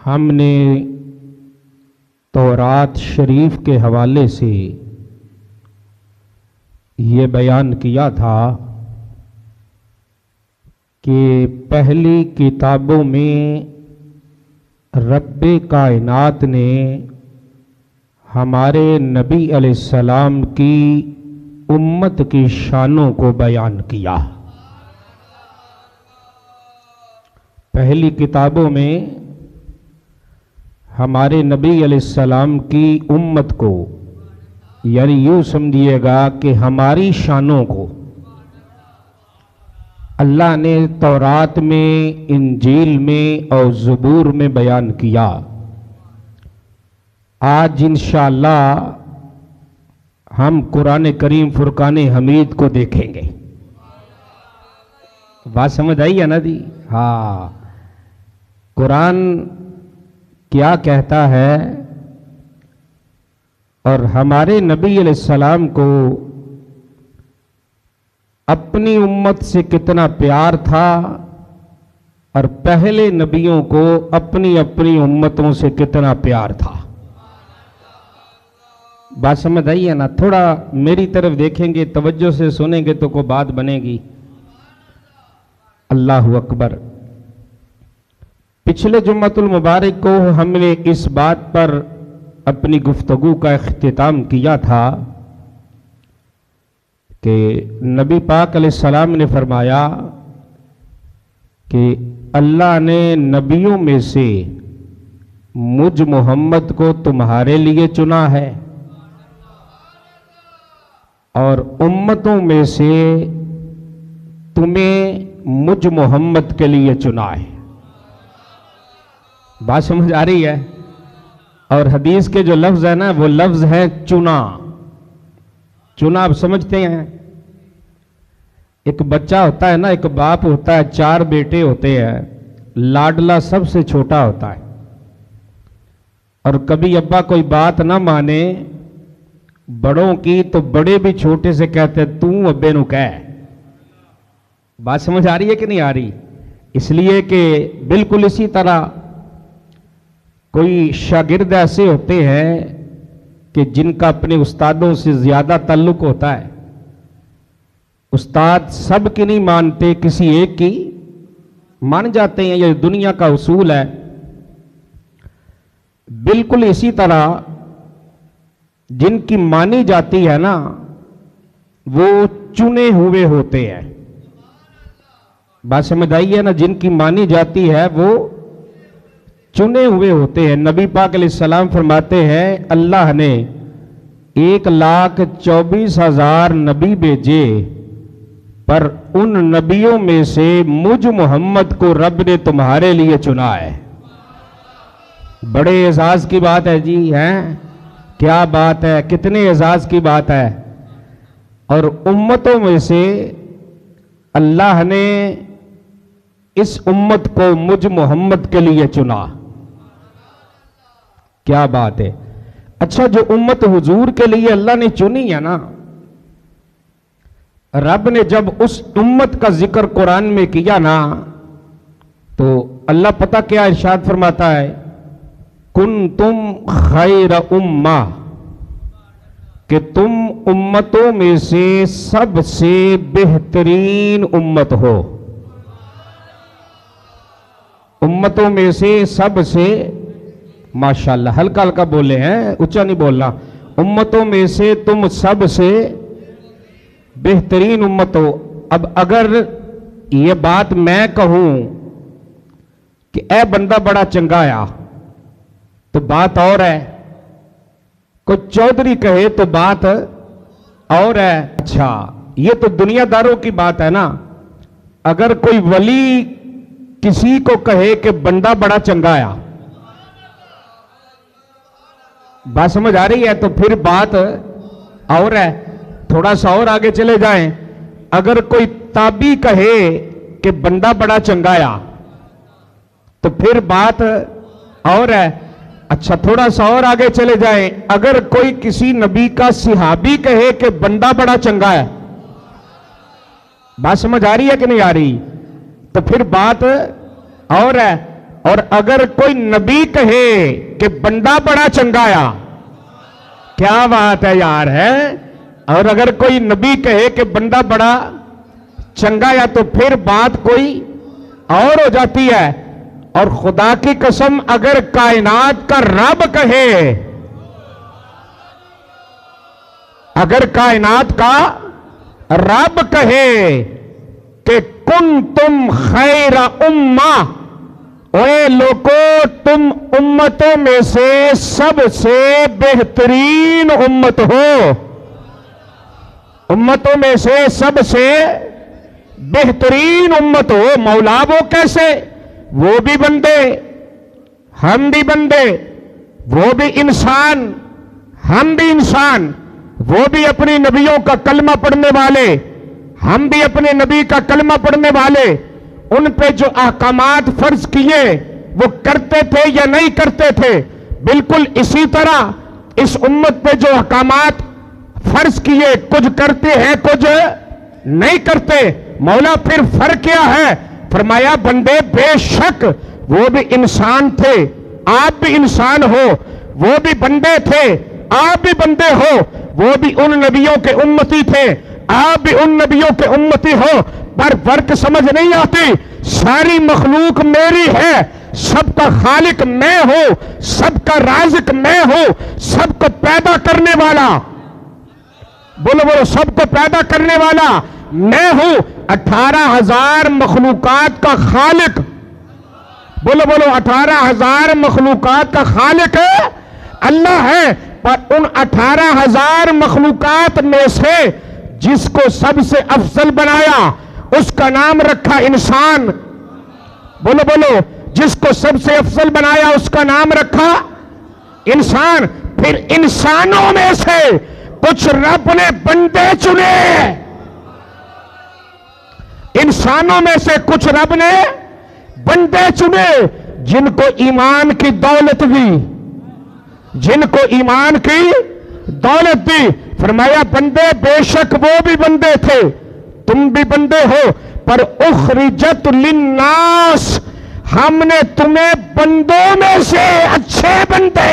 ہم نے تورات شریف کے حوالے سے یہ بیان کیا تھا کہ پہلی کتابوں میں رب کائنات نے ہمارے نبی علیہ السلام کی امت کی شانوں کو بیان کیا۔ پہلی کتابوں میں ہمارے نبی علیہ السلام کی امت کو، یعنی یوں سمجھیے گا کہ ہماری شانوں کو اللہ نے تورات میں، انجیل میں اور زبور میں بیان کیا۔ آج انشاءاللہ ہم قرآن کریم فرقان حمید کو دیکھیں گے۔ بات سمجھ آئی ہے نا جی؟ ہاں، قرآن کیا کہتا ہے اور ہمارے نبی علیہ السلام کو اپنی امت سے کتنا پیار تھا اور پہلے نبیوں کو اپنی اپنی امتوں سے کتنا پیار تھا۔ بات سمجھ آئی ہے نا؟ تھوڑا میری طرف دیکھیں گے، توجہ سے سنیں گے تو کوئی بات بنے گی۔ اللہ اکبر۔ پچھلے جمعۃ المبارک کو ہم نے اس بات پر اپنی گفتگو کا اختتام کیا تھا کہ نبی پاک علیہ السلام نے فرمایا کہ اللہ نے نبیوں میں سے مجھ محمد کو تمہارے لیے چنا ہے اور امتوں میں سے تمہیں مجھ محمد کے لیے چنا ہے۔ بات سمجھ آ رہی ہے؟ اور حدیث کے جو لفظ ہے نا، وہ لفظ ہے چنا۔ چنا آپ سمجھتے ہیں؟ ایک بچہ ہوتا ہے نا، ایک باپ ہوتا ہے، 4 بیٹے ہوتے ہیں، لاڈلا سب سے چھوٹا ہوتا ہے، اور کبھی ابا کوئی بات نہ مانے بڑوں کی تو بڑے بھی چھوٹے سے کہتے تو ابے نو کہہ۔ بات سمجھ آ رہی ہے کہ نہیں آ رہی؟ اس لیے کہ بالکل اسی طرح کوئی شاگرد ایسے ہوتے ہیں کہ جن کا اپنے استادوں سے زیادہ تعلق ہوتا ہے، استاد سب کی نہیں مانتے، کسی ایک کی مان جاتے ہیں، یہ دنیا کا اصول ہے۔ بالکل اسی طرح جن کی مانی جاتی ہے نا، وہ چنے ہوئے ہوتے ہیں۔ بات سمجھ آئی ہے نا؟ جن کی مانی جاتی ہے وہ چنے ہوئے ہوتے ہیں۔ نبی پاک علیہ السلام فرماتے ہیں اللہ نے 1,24,000 نبی بھیجے، پر ان نبیوں میں سے مجھ محمد کو رب نے تمہارے لیے چنا ہے۔ بڑے اعزاز کی بات ہے جی، ہیں؟ کیا بات ہے، کتنے اعزاز کی بات ہے۔ اور امتوں میں سے اللہ نے اس امت کو مجھ محمد کے لیے چنا۔ کیا بات ہے۔ اچھا، جو امت حضور کے لیے اللہ نے چنی ہے نا، رب نے جب اس امت کا ذکر قرآن میں کیا نا، تو اللہ پتہ کیا ارشاد فرماتا ہے؟ کنتم خیر امہ، کہ تم امتوں میں سے سب سے بہترین امت ہو۔ امتوں میں سے سب سے، ماشاءاللہ ہلکا ہلکا بولے ہیں، اونچا نہیں بولنا۔ امتوں میں سے تم سب سے بہترین امت ہو۔ اب اگر یہ بات میں کہوں کہ اے بندہ بڑا چنگا آیا تو بات اور ہے، کوئی چودھری کہے تو بات اور ہے۔ اچھا، یہ تو دنیا داروں کی بات ہے نا۔ اگر کوئی ولی کسی کو کہے کہ بندہ بڑا چنگا آیا، بات سمجھ آ رہی ہے؟ تو پھر بات اور ہے۔ تھوڑا سا اور آگے چلے جائیں، اگر کوئی تابعی کہے کہ بندہ بڑا چنگا آیا تو پھر بات اور ہے۔ اچھا، تھوڑا سا اور آگے چلے جائیں، اگر کوئی کسی نبی کا صحابی کہے کہ بندہ بڑا چنگا ہے، بات سمجھ آ رہی ہے کہ نہیں آ رہی؟ تو پھر بات اور ہے۔ اور اگر کوئی نبی کہے کہ بندہ بڑا چنگایا، کیا بات ہے یار ہے، اور اگر کوئی نبی کہے کہ بندہ بڑا چنگایا تو پھر بات کوئی اور ہو جاتی ہے۔ اور خدا کی قسم اگر کائنات کا رب کہے، اگر کائنات کا رب کہے کہ کن تم خیر امہ، اے لوگو تم امتوں میں سے سب سے بہترین امت ہو، امتوں میں سے سب سے بہترین امت ہو۔ مولا وہ کیسے؟ وہ بھی بندے، ہم بھی بندے، وہ بھی انسان، ہم بھی انسان، وہ بھی اپنی نبیوں کا کلمہ پڑھنے والے، ہم بھی اپنے نبی کا کلمہ پڑھنے والے۔ ان پہ جو احکامات فرض کیے وہ کرتے تھے یا نہیں کرتے تھے؟ بالکل اسی طرح اس امت پہ جو احکامات فرض کیے کچھ کرتے ہیں کچھ نہیں کرتے۔ مولا پھر فرق کیا ہے؟ فرمایا بندے بے شک وہ بھی انسان تھے، آپ بھی انسان ہو، وہ بھی بندے تھے، آپ بھی بندے ہو، وہ بھی ان نبیوں کے امتی تھے، آپ بھی ان نبیوں کے امتی ہو۔ پر فرق سمجھ نہیں آتی، ساری مخلوق میری ہے، سب کا خالق میں ہوں، سب کا رازق میں ہوں، سب کو پیدا کرنے والا، بولو بولو، سب کو پیدا کرنے والا میں ہوں۔ 18,000 مخلوقات کا خالق، بولو بولو، 18,000 مخلوقات کا خالق اللہ ہے۔ پر ان 18,000 مخلوقات میں سے جس کو سب سے افضل بنایا اس کا نام رکھا انسان، بولو بولو، جس کو سب سے افضل بنایا اس کا نام رکھا انسان۔ پھر انسانوں میں سے کچھ رب نے بندے چنے، انسانوں میں سے کچھ رب نے بندے چنے جن کو ایمان کی دولت دی، جن کو ایمان کی دولت دی۔ فرمایا بندے بے شک وہ بھی بندے تھے، تم بھی بندے ہو، پر اخرجت للناس، ہم نے تمہیں بندوں میں سے اچھے بندے